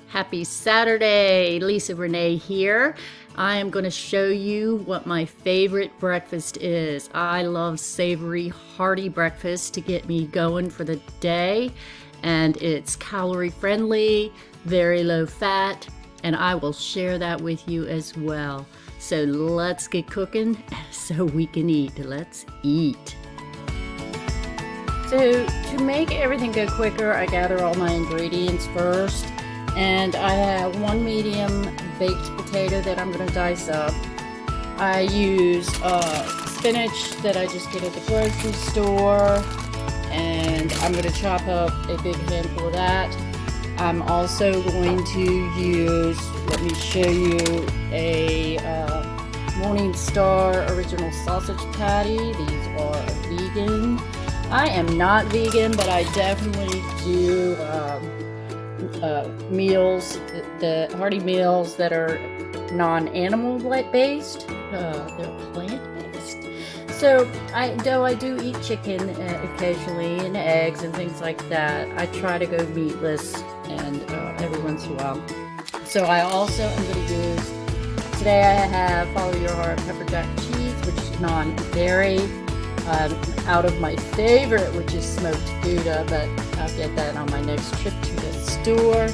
Happy Saturday, Lisa Renee here. I am going to show you what my favorite breakfast is. I love savory, hearty breakfast to get me going for the day, and it's calorie friendly, very low fat, and I will share that with you as well. So let's get cooking so we can eat. Let's eat. So to make everything go quicker, I gather all my ingredients first. And I have one medium baked potato that I'm going to dice up. I use spinach that I just get at the grocery store, and I'm going to chop up a big handful of that. I'm also going to use, let me show you, a Morning Star original sausage patty. These are vegan. I am not vegan, but I definitely do meals, the hearty meals that are non-animal based. They're plant-based. So though I do eat chicken occasionally and eggs and things like that, I try to go meatless and every once in a while. So I also am going to use, today I have Follow Your Heart pepper jack cheese, which is non-dairy. Out of my favorite, which is smoked Gouda, but I'll get that on my next trip to the store.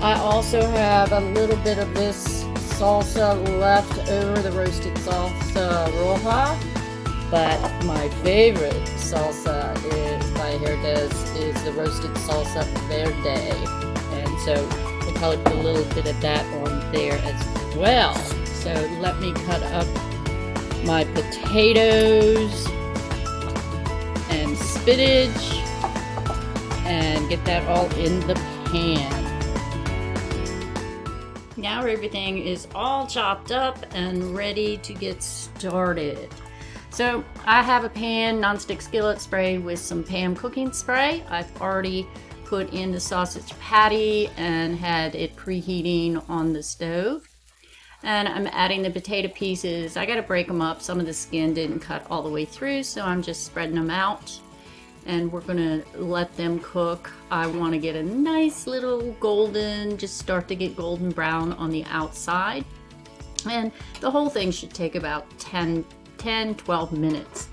I also have a little bit of this salsa left over, the roasted salsa roja, but my favorite salsa is by Herdez is the roasted salsa verde, and so we'll probably put a little bit of that on there as well. So let me cut up my potatoes and spinach and get that all in the pan. Now everything is all chopped up and ready to get started. So I have a pan, nonstick skillet sprayed with some pan cooking spray. I've already put in the sausage patty and had it preheating on the stove. And I'm adding the potato pieces. I got to break them up. Some of the skin didn't cut all the way through, so I'm just spreading them out. And we're going to let them cook. I want to get a nice little golden, just start to get golden brown on the outside. And the whole thing should take about 10-12 minutes.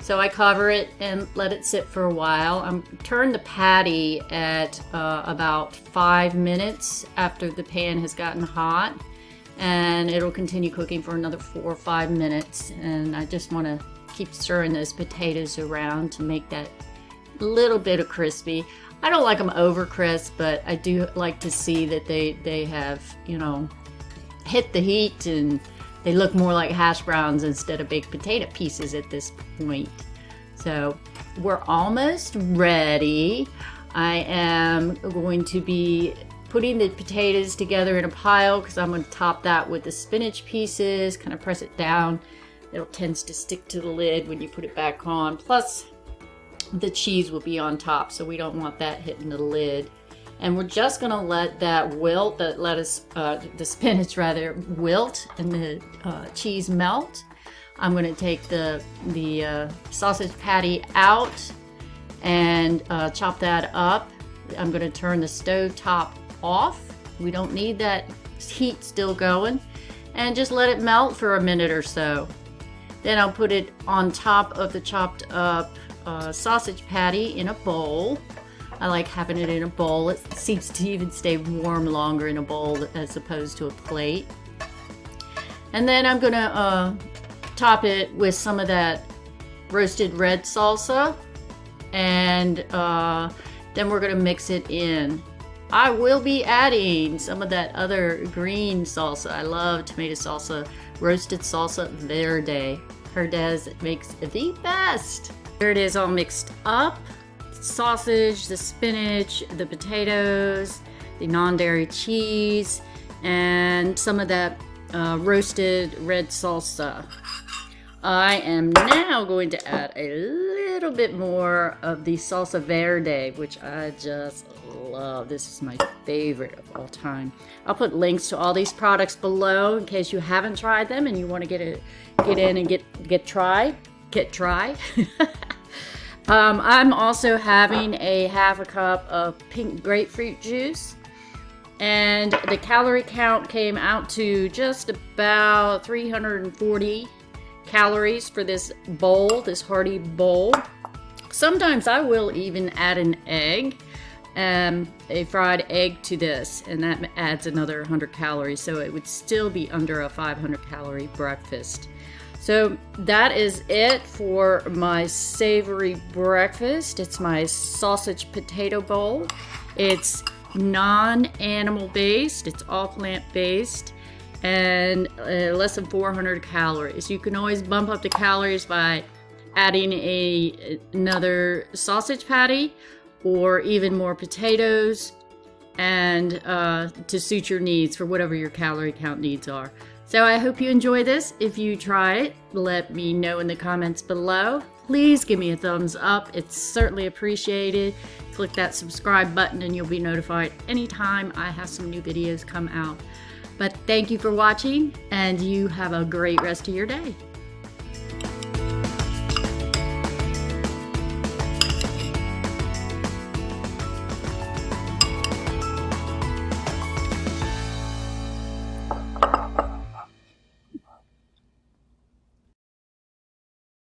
So I cover it and let it sit for a while. I'm turn the patty at about 5 minutes after the pan has gotten hot. And it'll continue cooking for another 4 or 5 minutes, and I just want to keep stirring those potatoes around to make that little bit of crispy. I don't like them over crisp, but I do like to see that they have, you know, hit the heat and they look more like hash browns instead of baked potato pieces at this point. So we're almost ready. I am going to be putting the potatoes together in a pile because I'm going to top that with the spinach pieces, kind of press it down. It tends to stick to the lid when you put it back on. Plus, the cheese will be on top, so we don't want that hitting the lid. And we're just going to let that wilt, the spinach rather, wilt and the cheese melt. I'm going to take the sausage patty out and chop that up. I'm going to turn the stove top off. We don't need that heat still going, and just let it melt for a minute or so. Then I'll put it on top of the chopped up sausage patty in a bowl. I like having it in a bowl. It seems to even stay warm longer in a bowl as opposed to a plate. And then I'm gonna top it with some of that roasted red salsa, and then we're gonna mix it in. I will be adding some of that other green salsa. I love tomato salsa, roasted salsa verde. Herdez makes the best. There it is, all mixed up. Sausage, the spinach, the potatoes, the non-dairy cheese, and some of that roasted red salsa. I am now going to add a little bit more of the salsa verde, which I just love. This is my favorite of all time. I'll put links to all these products below in case you haven't tried them and you want to get in and get try. I'm also having a half a cup of pink grapefruit juice. And the calorie count came out to just about 340 calories for this bowl, this hearty bowl. Sometimes I will even add an egg, a fried egg to this, and that adds another 100 calories, so it would still be under a 500 calorie breakfast. So that is it for my savory breakfast. It's my sausage potato bowl. It's non-animal based, it's all plant based, and less than 400 calories. You can always bump up the calories by adding another sausage patty or even more potatoes, and to suit your needs for whatever your calorie count needs are. So I hope you enjoy this. If you try it, let me know in the comments below. Please give me a thumbs up. It's certainly appreciated. Click that subscribe button and you'll be notified anytime I have some new videos come out. But thank you for watching, and you have a great rest of your day.